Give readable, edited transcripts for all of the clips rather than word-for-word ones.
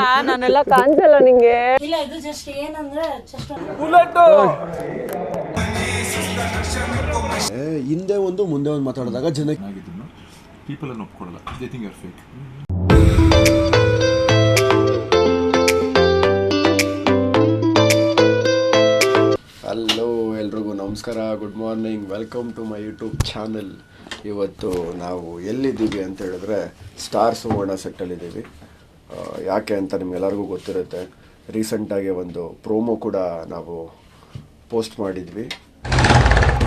ನಾನೆಲ್ಲ ಕಾಣಿಸಲ್ಲ ನಿಂಗೆ. ಇಲ್ಲ ಇದು ಜಸ್ಟ್ ಏನಂದ್ರೆ ಜಸ್ಟ್ ಹಿಂದೆ ಒಂದು ಮುಂದೆ ಒಂದು ಮಾತಾಡಿದಾಗ ಜನಕ್ಕೆ ಪೀಪಲ್ ಅನ್ನು ಒಪ್ಕೊಳ್ಳಲ್ಲ. They think you are fake. Hello ಎಲ್ರಿಗೂ ನಮಸ್ಕಾರ, good morning, welcome to my YouTube channel. ಇವತ್ತು ನಾವು ಎಲ್ಲಿದ್ದೀವಿ ಅಂತ ಹೇಳಿದ್ರೆ ಸ್ಟಾರ್ ಸುವರ್ಣ ಸೆಟ್ಟಲ್ಲಿದ್ದೀವಿ. ಯಾಕೆ ಅಂತ ನಿಮ್ಗೆಲ್ಲರಿಗೂ ಗೊತ್ತಿರುತ್ತೆ. ರೀಸೆಂಟಾಗಿ ಒಂದು ಪ್ರೋಮೋ ಕೂಡ ನಾವು ಪೋಸ್ಟ್ ಮಾಡಿದ್ವಿ.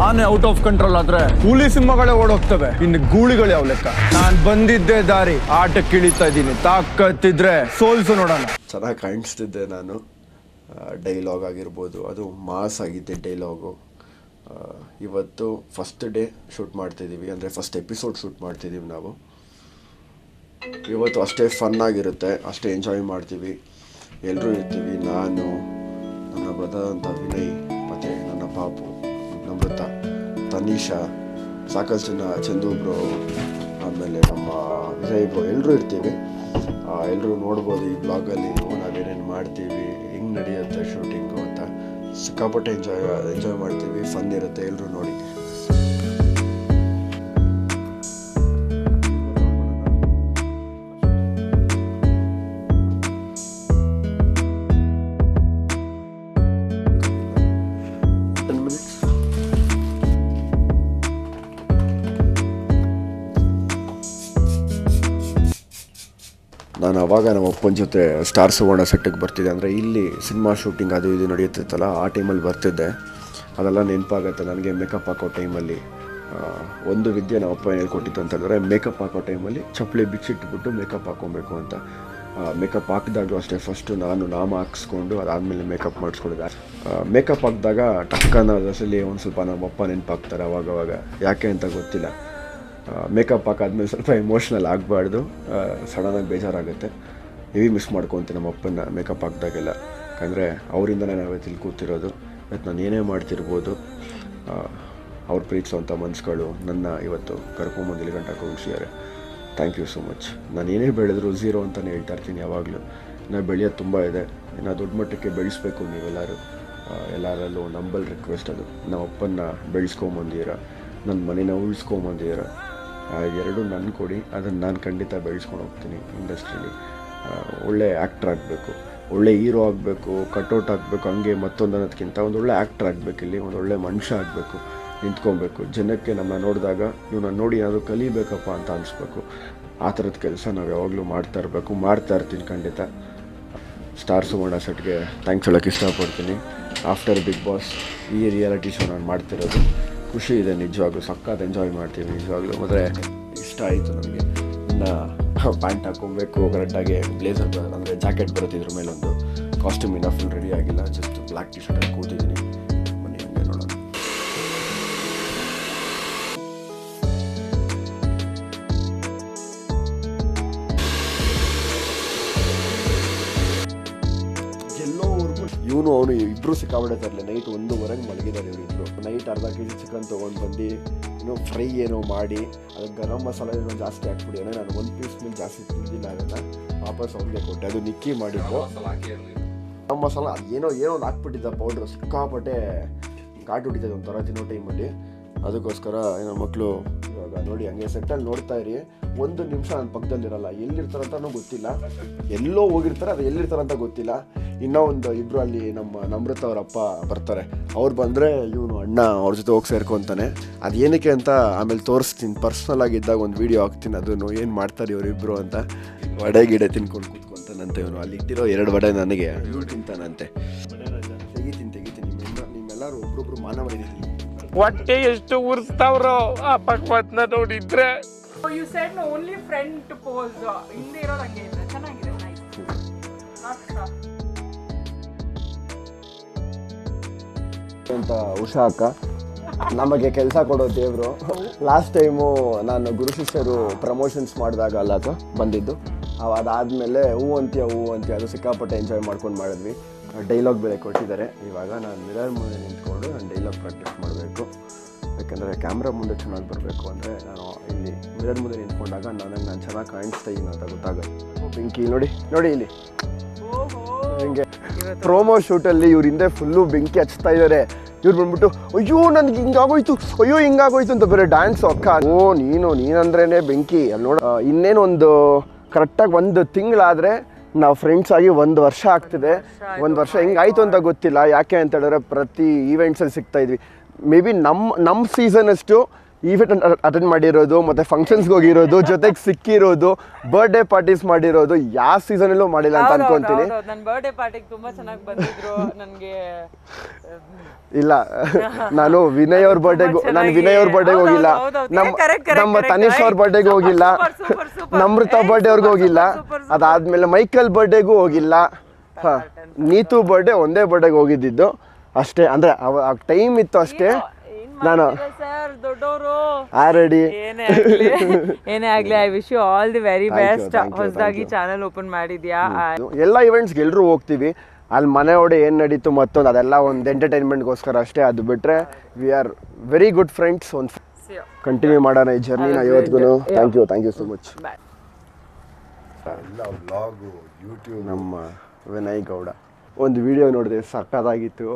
ಆನೆ ಔಟ್ ಆಫ್ ಕಂಟ್ರೋಲ್ ಆದ್ರೆ ಹುಲಿ ಸಿಂಹಗಳೇ ಓಡೋಗ್ತವೆ, ಇನ್ನು ಗೂಳಿಗಳು ಯಾವ ಲೆಕ್ಕ. ನಾನು ಬಂದಿದ್ದೆ ದಾರಿ ಆಟಕ್ಕೆ ಇಳಿತಾ ಇದ್ದೀನಿ, ತಾಕತ್ತಿದ್ರೆ ಸೋಲ್ಸು ನೋಡೋಣ. ಚೆನ್ನಾಗಿ ಕಾಣಿಸ್ತಿದ್ದೆ ನಾನು. ಡೈಲಾಗ್ ಆಗಿರ್ಬೋದು, ಅದು ಮಾಸ್ ಆಗಿದ್ದೆ ಡೈಲಾಗು. ಇವತ್ತು ಫಸ್ಟ್ ಡೇ ಶೂಟ್ ಮಾಡ್ತಿದ್ದೀವಿ, ಅಂದರೆ ಫಸ್ಟ್ ಎಪಿಸೋಡ್ ಶೂಟ್ ಮಾಡ್ತಿದ್ದೀವಿ ನಾವು. ಇವತ್ತು ಅಷ್ಟೇ ಫನ್ ಆಗಿರುತ್ತೆ, ಅಷ್ಟೇ ಎಂಜಾಯ್ ಮಾಡ್ತೀವಿ, ಎಲ್ಲರೂ ಇರ್ತೀವಿ. ನಾನು, ನನ್ನ ಬ್ರದರ್ ಅಂತ ವಿನಯ್, ಮತ್ತು ನನ್ನ ಪಾಪು ನಮ್ರತ, ತನೀಷಾ, ಸಾಕಷ್ಟು ಜನ, ಚಂದು ಬ್ರೋ, ಆಮೇಲೆ ನಮ್ಮ ವಿಜಯ್ ಬ್ರೋ, ಎಲ್ಲರೂ ಇರ್ತೀವಿ. ಎಲ್ಲರೂ ನೋಡ್ಬೋದು ಈ ಬ್ಲಾಗಲ್ಲಿ ನಾವೇನೇನು ಮಾಡ್ತೀವಿ, ಹೆಂಗೆ ನಡೆಯುತ್ತೆ ಶೂಟಿಂಗು ಅಂತ. ಸಿಕ್ಕಾಪಟ್ಟೆ ಎಂಜಾಯ್ ಮಾಡ್ತೀವಿ, ಫನ್ ಇರುತ್ತೆ, ಎಲ್ಲರೂ ನೋಡಿ. ನಾನು ಆವಾಗ ನಮ್ಮ ಅಪ್ಪನ ಜೊತೆ ಸ್ಟಾರ್ ಸುವರ್ಣ ಸೆಟ್ಟಿಗೆ ಬರ್ತಿದ್ದೆ. ಅಂದರೆ ಇಲ್ಲಿ ಸಿನಿಮಾ ಶೂಟಿಂಗ್ ಅದು ಇದು ನಡೆಯುತ್ತಿತ್ತಲ್ಲ, ಆ ಟೈಮಲ್ಲಿ ಬರ್ತಿದ್ದೆ. ಅದೆಲ್ಲ ನೆನಪಾಗುತ್ತೆ ನನಗೆ. ಮೇಕಪ್ ಹಾಕೋ ಟೈಮಲ್ಲಿ ಒಂದು ವಿದ್ಯೆ ನಮ್ಮ ಅಪ್ಪ ಹೇಳ್ಕೊಟ್ಟಿತ್ತು ಅಂತ ಹೇಳಿದ್ರೆ, ಮೇಕಪ್ ಹಾಕೋ ಟೈಮಲ್ಲಿ ಚಪ್ಪಲಿ ಬಿಚ್ಚಿಟ್ಬಿಟ್ಟು ಮೇಕಪ್ ಹಾಕ್ಕೊಬೇಕು ಅಂತ. ಮೇಕಪ್ ಹಾಕಿದಾಗಲೂ ಅಷ್ಟೇ, ಫಸ್ಟು ನಾನು ನಾಮ ಹಾಕ್ಸ್ಕೊಂಡು ಅದಾದಮೇಲೆ ಮೇಕಪ್ ಮಾಡಿಸ್ಕೊಂಡಿದ್ದೆ. ಮೇಕಪ್ ಹಾಕಿದಾಗ ಟಕ್ಕನ ಅದರಲ್ಲಿ ಒಂದು ಸ್ವಲ್ಪ ನಮ್ಮ ಅಪ್ಪ ನೆನಪಾಗ್ತಾರೆ ಅವಾಗವಾಗ, ಯಾಕೆ ಅಂತ ಗೊತ್ತಿಲ್ಲ. ಮೇಕಪ್ ಹಾಕಾದ್ಮೇಲೆ ಸ್ವಲ್ಪ ಎಮೋಷ್ನಲ್ ಆಗಬಾರ್ದು, ಸಡನ್ನಾಗಿ ಬೇಜಾರಾಗುತ್ತೆ. ಹೆವಿ ಮಿಸ್ ಮಾಡ್ಕೊತೀನಿ ನಮ್ಮ ಅಪ್ಪನ ಮೇಕಪ್ ಹಾಕಿದಾಗೆಲ್ಲ. ಯಾಕಂದರೆ ಅವರಿಂದನೇ ನಾವು ಇಲ್ಲಿ ಕೂತಿರೋದು. ಇವತ್ತು ನಾನು ಏನೇ ಮಾಡ್ತಿರ್ಬೋದು, ಅವ್ರು ಪ್ರೀತಿಸುವಂಥ ಮನಸ್ಸುಗಳು ನನ್ನ ಇವತ್ತು ಕರ್ಕೊಂಬಂದು ಇಲ್ಲಿ ಗಂಟೆ ಕೂರಿಸಿದ್ದಾರೆ. Thank you so much. ನಾನು ಏನೇ ಬೆಳೆದ್ರು ಝೀರೋ ಅಂತಲೇ ಹೇಳ್ತಾ ಇರ್ತೀನಿ ಯಾವಾಗಲೂ. ಇನ್ನೂ ಬೆಳೆಯೋದು ತುಂಬ ಇದೆ, ಇನ್ನೂ ದೊಡ್ಡ ಮಟ್ಟಕ್ಕೆ ಬೆಳೆಸ್ಬೇಕು ನೀವೆಲ್ಲರೂ. ಎಲ್ಲರಲ್ಲೂ ನಂಬಲ್ ರಿಕ್ವೆಸ್ಟ್ ಅದು. ನಮ್ಮ ಅಪ್ಪನ್ನ ಬೆಳೆಸ್ಕೊಂಬಂದಿರ, ನನ್ನ ಮನೇನ ಉಳಿಸ್ಕೊಂಬಂದಿರ, ಎರಡೂ ನನ್ನ ಕೊಡಿ, ಅದನ್ನು ನಾನು ಖಂಡಿತ ಬೆಳೆಸ್ಕೊಂಡು ಹೋಗ್ತೀನಿ ಇಂಡಸ್ಟ್ರೀಲಿ. ಒಳ್ಳೆ ಆ್ಯಕ್ಟ್ರ್ ಆಗಬೇಕು, ಒಳ್ಳೆ ಹೀರೋ ಆಗಬೇಕು, ಕಟ್ಔಟ್ ಆಗಬೇಕು, ಹಂಗೆ ಮತ್ತೊಂದು ಅನ್ನೋದಕ್ಕಿಂತ ಒಂದು ಒಳ್ಳೆ ಆ್ಯಕ್ಟ್ರ್ ಆಗಬೇಕು. ಇಲ್ಲಿ ಒಂದು ಒಳ್ಳೆ ಮನುಷ್ಯ ಆಗಬೇಕು, ನಿಂತ್ಕೊಬೇಕು. ಜನಕ್ಕೆ ನಮ್ಮನ್ನ ನೋಡಿದಾಗ ಇವನ್ನ ನೋಡಿ ಏನಾದರೂ ಕಲಿಬೇಕಪ್ಪ ಅಂತ ಅನಿಸ್ಬೇಕು. ಆ ಥರದ ಕೆಲಸ ನಾವು ಯಾವಾಗಲೂ ಮಾಡ್ತಾ ಇರ್ತೀನಿ ಖಂಡಿತ. ಸ್ಟಾರ್ ಸುವರ್ಣ ಸೆಟ್ಗೆ ಥ್ಯಾಂಕ್ಸ್ ಹೇಳೋಕ್ಕೆ ಇಷ್ಟಪಡ್ತೀನಿ. ಆಫ್ಟರ್ ಬಿಗ್ ಬಾಸ್ ಈ ರಿಯಾಲಿಟಿ ಶೋ ನಾನು ಮಾಡ್ತಿರೋದು ಖುಷಿ ಇದೆ ನಿಜವಾಗ್ಲೂ. ಸಖತ್ ಎಂಜಾಯ್ ಮಾಡ್ತೀವಿ ನಿಜವಾಗ್ಲೂ. ಮತ್ತು ಇಷ್ಟ ಆಯಿತು ನನಗೆ. ಇನ್ನು ಪ್ಯಾಂಟ್ ಹಾಕ್ಕೊಬೇಕು ಕರೆಕ್ಟಾಗಿ, ಬ್ಲೇಸರ್ ಅಂದರೆ ಜಾಕೆಟ್ ಬರುತ್ತೆ, ಇದ್ರ ಮೇಲೊಂದು ಕಾಸ್ಟ್ಯೂಮ್ ಇನ್ನೂ ಫುಲ್ ರೆಡಿ ಆಗಿಲ್ಲ, ಜಸ್ಟ್ ಬ್ಲ್ಯಾಕ್ ಟಿ ಶರ್ಟಲ್ಲಿ ಕೂತಿದ್ದೀನಿ. ಬನ್ನಿ ಹಂಗೆ ನೋಡೋಣ. ಇವನು ಅವನು ಇಬ್ಬರು ಸಿಕ್ಕಾಬಿಡ್ತಾರಲ್ಲ. ನೈಟ್ 1:15 ಮಲಗಿದ್ದಾರೆ ಇವರಿಬ್ಬರು. ನೈಟ್ ಅರ್ಧ kg ಚಿಕನ್ ತೊಗೊಂಡು ಬಂದು ಇನ್ನೂ ಫ್ರೈ ಏನೋ ಮಾಡಿ, ಅದಕ್ಕೆ ಗರಂ ಮಸಾಲೆ ಏನೋ ಜಾಸ್ತಿ ಹಾಕ್ಬಿಡಿ. ಅಂದರೆ ನಾನು 1 ಪೀಸ್ ಮೇಲೆ ಜಾಸ್ತಿ ತಿಂದಿಲ್ಲ, ಅದನ್ನು ವಾಪಸ್ ಅವ್ರಿಗೆ ಕೊಟ್ಟೆ. ಅದು ನಿಕ್ಕಿ ಮಾಡಿದ್ದು ಗರಂ ಮಸಾಲ, ಅದು ಏನೋ ಒಂದು ಹಾಕ್ಬಿಟ್ಟಿದ್ದ ಪೌಡ್ರು. ಸಿಕ್ಕಾಪಟ್ಟೆ ಘಾಟ್ ಹೊಡಿತದೆ ಒಂಥರ ತಿನ್ನೋ ಟೈಮಲ್ಲಿ. ಅದಕ್ಕೋಸ್ಕರ ಏನೋ ಮಕ್ಕಳು ಇವಾಗ ನೋಡಿ ಹಂಗೆ ಸೆಟ್ಟಲ್ಲಿ ನೋಡ್ತಾ ಇರಿ. 1 ನಿಮಿಷ ನನ್ನ ಪಕ್ಕದಲ್ಲಿರಲ್ಲ, ಎಲ್ಲಿರ್ತಾರಂತನೂ ಗೊತ್ತಿಲ್ಲ, ಎಲ್ಲೋ ಹೋಗಿರ್ತಾರೆ, ಅದು ಎಲ್ಲಿರ್ತಾರಂತ ಗೊತ್ತಿಲ್ಲ. ಇನ್ನೂ ಒಂದು ಇಬ್ಬರು ಅಲ್ಲಿ ನಮ್ಮ ನಮ್ರತ ಅವರಪ್ಪ ಬರ್ತಾರೆ. ಅವ್ರು ಬಂದರೆ ಇವನು ಅಣ್ಣ ಅವ್ರ ಜೊತೆ ಹೋಗಿ ಸೇರ್ಕೊತಾನೆ. ಅದು ಏನಕ್ಕೆ ಅಂತ ಆಮೇಲೆ ತೋರಿಸ್ತೀನಿ. ಪರ್ಸ್ನಲ್ ಆಗಿದ್ದಾಗ ಒಂದು ವೀಡಿಯೋ ಹಾಕ್ತೀನಿ, ಅದನ್ನು ಏನು ಮಾಡ್ತಾರೆ ಇವರಿಬ್ಬರು ಅಂತ. ವಡೆ ಗಿಡ ತಿನ್ಕೊಂಡು ಕೂತ್ಕೊತಾನಂತೆ ಇವನು. ಅಲ್ಲಿ ಇಟ್ಟಿರೋ 2 ವಡೆ ನನಗೆ ಇವ್ರು ತಿಂತಾನಂತೆ. ತೆಗಿತೀನಿ. ನಿಮ್ಮೆಲ್ಲರೂ ಒಬ್ರೊಬ್ರು ಮಾನವರಿದ್ದೀರಿ. ಹೊಟ್ಟೆ ಎಷ್ಟು ಉರ್ಸ್ತಾವ್ರೋ ಆ ಪಕ್ವತ್ನ ನೋಡಿದ್ರೆ. You said only front pose, ಹಿಂದೆ ಇರೋದು ಹಂಗೆ ಇದೆ, ಚೆನ್ನಾಗಿದೆ, ನೈಸ್. ಅಂತ ಉಷಾ ಅಕ್ಕ ನಮಗೆ ಕೆಲಸ ಕೊಡೋ ದೇವರು. ಲಾಸ್ಟ್ ಟೈಮು ನಾನು ಗುರು ಶಿಷ್ಯರು ಪ್ರಮೋಷನ್ಸ್ ಮಾಡಿದಾಗ ಅಲ್ಲ ಅಕ್ಕ ಬಂದಿದ್ದು, ಅದಾದಮೇಲೆ ಹೂ ಅಂತೀಯ ಅದು ಸಿಕ್ಕಾಪಟ್ಟೆ ಎಂಜಾಯ್ ಮಾಡ್ಕೊಂಡು ಮಾಡಿದ್ವಿ. ಡೈಲಾಗ್ ಬೇರೆ ಕೊಟ್ಟಿದ್ದಾರೆ. ಇವಾಗ ನಾನು ಮಿರರ್ ಮುಂದೆ ನಿಂತ್ಕೊಂಡು ನಾನು ಡೈಲಾಗ್ ಪ್ರಾಕ್ಟೀಸ್ ಮಾಡಬೇಕು. ಯಾಕೆಂದರೆ ಕ್ಯಾಮ್ರಾ ಮುಂದೆ ಚೆನ್ನಾಗಿ ಬರಬೇಕು ಅಂದರೆ ನಾನು ಇಲ್ಲಿ ಮಿರರ್ ಮುಂದೆ ನಿಂತ್ಕೊಂಡಾಗ ನಾನು ಚೆನ್ನಾಗಿ ಕಾಣಿಸ್ತಾ ಇದ್ದೀನಿ ಅಂತ ಗೊತ್ತಾಗುತ್ತೆ. ಬೆಂಕಿ ನೋಡಿ ಇಲ್ಲಿ ಹಿಂಗೆ ಪ್ರೋಮೋ ಶೂಟಲ್ಲಿ ಇವ್ರ ಹಿಂದೆ ಫುಲ್ಲು ಬೆಂಕಿ ಹಚ್ತಾ ಇದ್ದಾರೆ. ಇವ್ರು ಬಂದ್ಬಿಟ್ಟು ಅಯ್ಯೋ ನನಗೆ ಹಿಂಗಾಗೋಯ್ತು ಅಂತ ಬೇರೆ ಡ್ಯಾನ್ಸು ಅಕ್ಕ. ನೀನಂದ್ರೇ ಬೆಂಕಿ. ಅಲ್ಲಿ ನೋಡ ಇನ್ನೇನು ಒಂದು ಕರೆಕ್ಟಾಗಿ 1 ತಿಂಗಳಾದರೆ ನಾವು ಫ್ರೆಂಡ್ಸ್ ಆಗಿ 1 ವರ್ಷ ಆಗ್ತಿದೆ. 1 ವರ್ಷ ಹೆಂಗಾಯ್ತು ಅಂತ ಗೊತ್ತಿಲ್ಲ. ಯಾಕೆ ಅಂತ ಹೇಳಿದ್ರೆ ಪ್ರತಿ ಈವೆಂಟ್ಸಲ್ಲಿ ಸಿಗ್ತಾ ಇದ್ವಿ. ಮೇ ಬಿ ನಮ್ಮ ಸೀಸನಷ್ಟು ಈವೆಂಟ್ ಅಟೆಂಡ್ ಮಾಡಿರೋದು ಮತ್ತು ಫಂಕ್ಷನ್ಸ್ಗೆ ಹೋಗಿರೋದು, ಜೊತೆಗೆ ಸಿಕ್ಕಿರೋದು, ಬರ್ಡೇ ಪಾರ್ಟೀಸ್ ಮಾಡಿರೋದು ಯಾವ ಸೀಸನಲ್ಲೂ ಮಾಡಿಲ್ಲ ಅಂತ ಅನ್ಕೊಂತೀನಿ. ನನ್ನ ಬರ್ಡೇ ಪಾರ್ಟಿಗೆ ತುಂಬಾ ಚೆನ್ನಾಗಿ ಬಂದಿದ್ರು. ನನಗೆ ಇಲ್ಲ, ನಾನು ವಿನಯ್ ಅವ್ರ ಬರ್ಡೇಗೆ ಹೋಗಿಲ್ಲ, ನಮ್ಮ ತನಿಷ್ ಅವ್ರ ಬರ್ಡೇಗೆ ಹೋಗಿಲ್ಲ, ನಮ್ರತಾ ಬರ್ಡೇ ಅವ್ರಿಗೆ ಹೋಗಿಲ್ಲ, ಅದಾದ್ಮೇಲೆ ಮೈಕಲ್ ಬರ್ಡೇಗೂ ಹೋಗಿಲ್ಲ. ನೀತು ಬರ್ಡೇ ಒಂದೇ ಬರ್ಡೇಗೆ ಹೋಗಿದ್ದು ಅಷ್ಟೇ. ಅಂದ್ರೆ ಆ ಟೈಮ್ ಇತ್ತು ಅಷ್ಟೇ. ನಾನು ದೊಡ್ಡವರು ಆಲ್ರೆಡಿ ಏನೇ ಆಗ್ಲಿ I wish you all the very best. ಹೊಸದಾಗಿ ಚಾನಲ್ ಓಪನ್ ಮಾಡಿದ್ಯಾ? ಎಲ್ಲ ಇವೆಂಟ್ಸ್ಗೆ ಎಲ್ಲರೂ ಹೋಗ್ತೀವಿ. ಅಲ್ಲಿ ಮನೆ ಒಡೆ ಏನು ನಡೀತು ಮತ್ತೊಂದು ಅದೆಲ್ಲ ಒಂದು ಎಂಟರ್ಟೈನ್ಮೆಂಟ್ಗೋಸ್ಕರ ಅಷ್ಟೇ. ಅದು ಬಿಟ್ಟರೆ we are very good friends. ಒಂದು ಕಂಟಿನ್ಯೂ ಮಾಡೋಣ ಈ ಜರ್ನಿನ ಇವತ್ತಿಗೂ. Thank you so much. ಎಲ್ಲ ವ್ಲಾಗು ಯೂಟ್ಯೂಬ್. ನಮ್ಮ ವಿನಯ್ ಗೌಡ ಒಂದು ವಿಡಿಯೋ ನೋಡಿದೆ, ಸಕ್ಕತ್ತಾಗಿತ್ತು.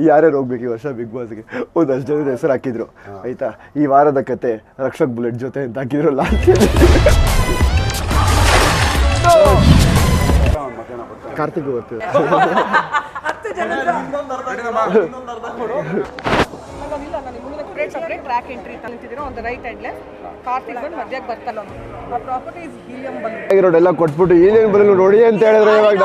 ಯಾರ್ಯಾರು ಹೋಗ್ಬೇಕು ಈ ವರ್ಷ ಬಿಗ್ ಬಾಸ್ಗೆ ಒಂದಷ್ಟು ಜನದ ಹೆಸರು ಹಾಕಿದ್ರು ಆಯ್ತಾ. ಈ ವಾರದ ಕತೆ ರಕ್ಷಕ್ ಬುಲೆಟ್ ಜೊತೆ ಅಂತ ಹಾಕಿದ್ರು ಲಾಸ್ಟ್. ಕಾರ್ತಿಕ್ ಬರ್ತೀವಿ. ಟ್ರ್ಯಾಕ್ ಎಂಟ್ರಿ ತಂತಿದ್ರು ಒಂದು ರೈಟ್ ಹ್ಯಾಂಡ್ ಕಾರ್ತಿಕ್ ಬಂದು ಮಧ್ಯಾಹ್ನ ಬರ್ತಲ್ಲ. ಆ ಪ್ರಾಪರ್ಟಿ ಇಸ್ ಹೀಲಿಯಂ ಬಂದು ಆಗಿರೋಡೆಲ್ಲ ಕೊಟ್ಬಿಟ್ಟು ಹೀಲಿಯಂ ಬರಲು ನೋಡಿ ಅಂತ ಹೇಳಿದ್ರೆ ಇವಾಗ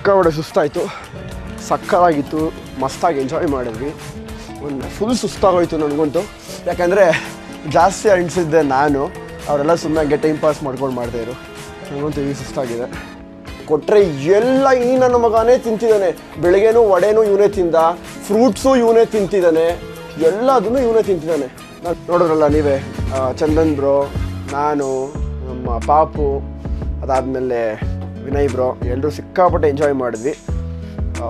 ಸಿಕ್ಕಾಪಟ್ಟೆ ಸುಸ್ತಾಯಿತು. ಸಕ್ಕತ್ತಾಗಿತ್ತು, ಮಸ್ತಾಗಿ ಎಂಜಾಯ್ ಮಾಡಿದ್ವಿ. ಒಂದು ಫುಲ್ ಸುಸ್ತಾಗೋಯ್ತು ನನಗಂತೂ. ಯಾಕಂದರೆ ಜಾಸ್ತಿ ಅಣಿಸಿದ್ದೆ ನಾನು, ಅವರೆಲ್ಲ ಸುಮ್ಮನೆ ಹಂಗೆ ಟೈಮ್ ಪಾಸ್ ಮಾಡ್ಕೊಂಡು ಮಾಡ್ತಾಯಿದ್ರು. ನನಗಂತೂ ಈಗ ಸುಸ್ತಾಗಿದೆ. ಕೊಟ್ಟರೆ ಎಲ್ಲ ಈ ನನ್ನ ಮಗನೇ ತಿಂತಿದ್ದಾನೆ. ಬೆಳಗ್ಗೆನೂ ವಡೆನೂ ಇವನೇ ತಿಂದ, ಫ್ರೂಟ್ಸು ಇವನೇ ತಿಂತಿದ್ದಾನೆ, ಎಲ್ಲದನ್ನು ಇವನೇ ತಿಂತಿದ್ದಾನೆ. ನೋಡೋರಲ್ಲ ನೀವೇ, ಚಂದನ್ ಬ್ರೋ, ನಾನು, ನಮ್ಮ ಪಾಪು, ಅದಾದಮೇಲೆ ವಿನಯ್ ಬ್ರೋ, ಎಲ್ಲರೂ ಸಿಕ್ಕಾಪಟ್ಟೆ ಎಂಜಾಯ್ ಮಾಡಿದ್ವಿ.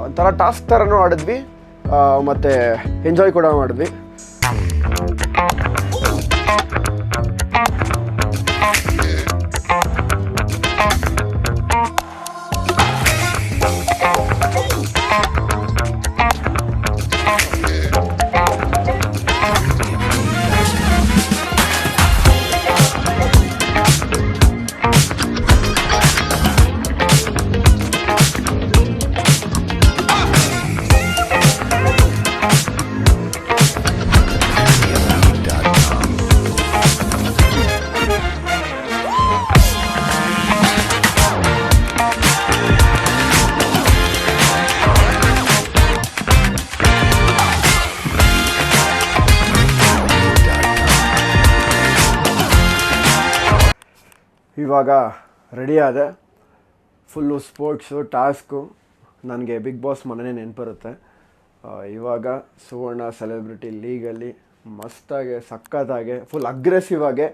ಒಂಥರ ಟಾಸ್ಕ್ ಥರನೂ ಆಡಿದ್ವಿ ಮತ್ತು ಎಂಜಾಯ್ ಕೂಡ ಮಾಡಿದ್ವಿ. ಇವಾಗ ರೆಡಿ ಆದೆ. Full sports, task. ನನಗೆ ಬಿಗ್ ಬಾಸ್ ಮನೆಯೇ ನೆನಪಿರುತ್ತೆ. ಇವಾಗ ಸುವರ್ಣ ಸೆಲೆಬ್ರಿಟಿ ಲೀಗಲ್ಲಿ ಮಸ್ತಾಗೆ ಸಖತ್ತಾಗೆ ಫುಲ್ ಅಗ್ರೆಸಿವ್ ಆಗಿ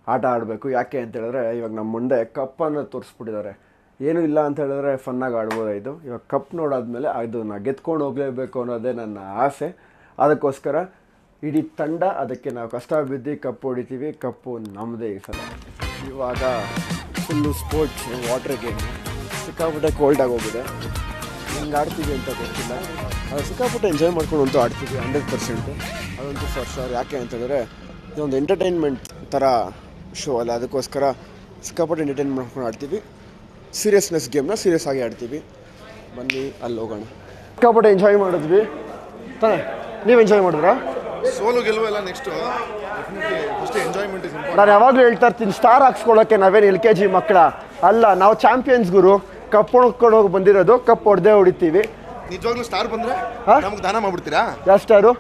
ಆಟ ಆಡಬೇಕು. ಯಾಕೆ ಅಂತ ಹೇಳಿದ್ರೆ ಇವಾಗ ನಮ್ಮ ಮುಂದೆ ಕಪ್ಪನ್ನು ತೋರಿಸ್ಬಿಟ್ಟಿದ್ದಾರೆ. ಏನೂ ಇಲ್ಲ ಅಂತ ಹೇಳಿದ್ರೆ ಫನ್ನಾಗಿ ಆಡ್ಬೋದಾಯಿತು. ಇವಾಗ ಕಪ್ ನೋಡಾದ್ಮೇಲೆ ಅದನ್ನು ಗೆದ್ಕೊಂಡು ಹೋಗಲೇಬೇಕು ಅನ್ನೋದೇ ನನ್ನ ಆಸೆ. ಅದಕ್ಕೋಸ್ಕರ ಇಡೀ ತಂಡ ಅದಕ್ಕೆ ನಾವು ಕಷ್ಟ ಬಿದ್ದು ಕಪ್ ಹೊಡಿತೀವಿ. ಕಪ್ಪು ನಮ್ಮದೇ ಈ ಸಲ. ಇವಾಗ ಫುಲ್ಲು ಸ್ಪೋರ್ಟ್ಸ್, ವಾಟರ್ ಗೇಮ್. ಸಿಕ್ಕಾಪಟ್ಟೆ ಕೋಲ್ಡಾಗಿ ಹೋಗಿದೆ. ಹೆಂಗೆ ಆಡ್ತೀವಿ ಅಂತ ಗೊತ್ತಿಲ್ಲ. ಅದು ಸಿಕ್ಕಾಪಟ್ಟೆ ಎಂಜಾಯ್ ಮಾಡ್ಕೊಂಡಂತೂ ಆಡ್ತೀವಿ 100%. ಅದಂತೂ ಫಾರ್ ಶೋರ್. ಯಾಕೆ ಅಂತಂದರೆ ಇದೊಂದು ಎಂಟರ್ಟೈನ್ಮೆಂಟ್ ಥರ ಶೋ ಅಲ್ಲ, ಅದಕ್ಕೋಸ್ಕರ ಸಿಕ್ಕಾಪಟ್ಟೆ ಎಂಟರ್ಟೈನ್ ಮಾಡ್ಕೊಂಡು ಆಡ್ತೀವಿ. ಸೀರಿಯಸ್ನೆಸ್ ಗೇಮ್ನ ಸೀರಿಯಸ್ ಆಗಿ ಆಡ್ತೀವಿ. ಬನ್ನಿ ಅಲ್ಲಿ ಹೋಗೋಣ. ಸಿಕ್ಕಾಪಟ್ಟೆ ಎಂಜಾಯ್ ಮಾಡಿದ್ವಿ ತಾನೇ? ನೀವು ಎಂಜಾಯ್ ಮಾಡಿದ್ರಾ? ಸೋಲು ಗೆಲುವು ಎಲ್ಲ next first enjoyment is important. ನಾನು ಯಾವಾಗಲೂ ಹೇಳ್ತಾ ಇರ್ತೀನಿ, ಸ್ಟಾರ್ ಹಾಕ್ಸ್ಕೊಳ್ಳೋಕ್ಕೆ ನಾವೇನು LKG ಮಕ್ಕಳ ಅಲ್ಲ, ನಾವು ಚಾಂಪಿಯನ್ಸ್ ಗುರು. ಕಪ್ ಹೊಡ್ಕೊಂಡು ಹೋಗಿ ಬಂದಿರೋದು. ಕಪ್ ಹೊಡೆದೇ ಹೊಡಿತೀವಿ. ನಿಜವಾಗ್ಲೂ ಸ್ಟಾರ್ ಬಂದ್ರೆ ಹಾ? ನಮ್ಗೆ ದಾನ ಮಾಡ್ಬಿಡ್ತೀರಾ? ಯಾವ ಸ್ಟಾರು?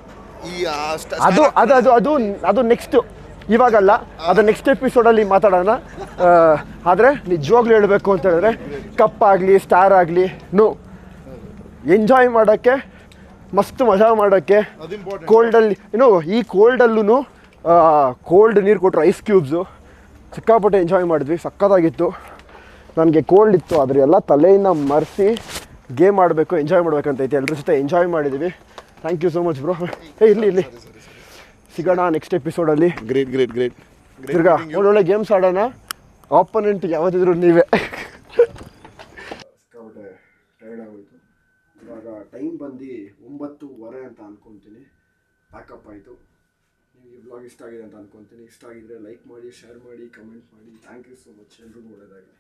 ಈ ಅದು ಅದು ಅದು ಅದು ಅದು ನೆಕ್ಸ್ಟು, ಇವಾಗಲ್ಲ, ಅದು ನೆಕ್ಸ್ಟ್ ಎಪಿಸೋಡಲ್ಲಿ ಮಾತಾಡೋಣ. ಆದರೆ ನಿಜವಾಗ್ಲೂ ಹೇಳಬೇಕು ಅಂತ ಹೇಳಿದ್ರೆ ಕಪ್ ಆಗಲಿ ಸ್ಟಾರ್ ಆಗಲಿ ಎಂಜಾಯ್ ಮಾಡೋಕ್ಕೆ, ಮಸ್ತ್ ಮಜಾ ಮಾಡೋಕ್ಕೆ, ಅದು ಇಂಪಾರ್ಟೆಂಟ್. ಕೋಲ್ಡಲ್ಲಿ ಈ ಕೋಲ್ಡಲ್ಲೂ ಕೋಲ್ಡ್ ನೀರು ಕೊಟ್ಟರು, ಐಸ್ ಕ್ಯೂಬ್ಸು, ಸಿಕ್ಕಾಪಟ್ಟೆ ಎಂಜಾಯ್ ಮಾಡಿದ್ವಿ. ಸಕ್ಕತ್ತಾಗಿತ್ತು. ನನಗೆ ಕೋಲ್ಡ್ ಇತ್ತು, ಆದರೆ ಎಲ್ಲ ತಲೆಯಿಂದ ಮರೆಸಿ ಗೇಮ್ ಆಡಬೇಕು, ಎಂಜಾಯ್ ಮಾಡ್ಬೇಕಂತೈತೆ. ಎಲ್ಲರ ಜೊತೆ ಎಂಜಾಯ್ ಮಾಡಿದ್ದೀವಿ. Thank you so much bro. ಇರಲಿ ಸಿಗೋಣ ನೆಕ್ಸ್ಟ್ ಎಪಿಸೋಡಲ್ಲಿ. Great great great. ತಿರ್ಗಾ ಒಳ್ಳೊಳ್ಳೆ ಗೇಮ್ಸ್ ಆಡೋಣ. ಆಪೋನೆಂಟ್ ಯಾವುದಿದ್ರು ನೀವೇ. ಟೈರ್ಡ್ ಆಗೋಯ್ತು. ಇವಾಗ ಟೈಮ್ ಬಂದು 9:15 ಅಂತ ಅನ್ಕೊತೀನಿ. ಪ್ಯಾಕಪ್ ಆಯಿತು. ನಿಮಗೆ ಬ್ಲಾಗ್ ಇಷ್ಟ ಆಗಿದೆ ಅಂತ ಅನ್ಕೊತೀನಿ. ಇಷ್ಟ ಆಗಿದ್ರೆ ಲೈಕ್ ಮಾಡಿ, ಶೇರ್ ಮಾಡಿ, ಕಮೆಂಟ್ ಮಾಡಿ. Thank you so much. ಎಲ್ರಿಗೂ ಒಳ್ಳೆಯದಾಗಿದೆ.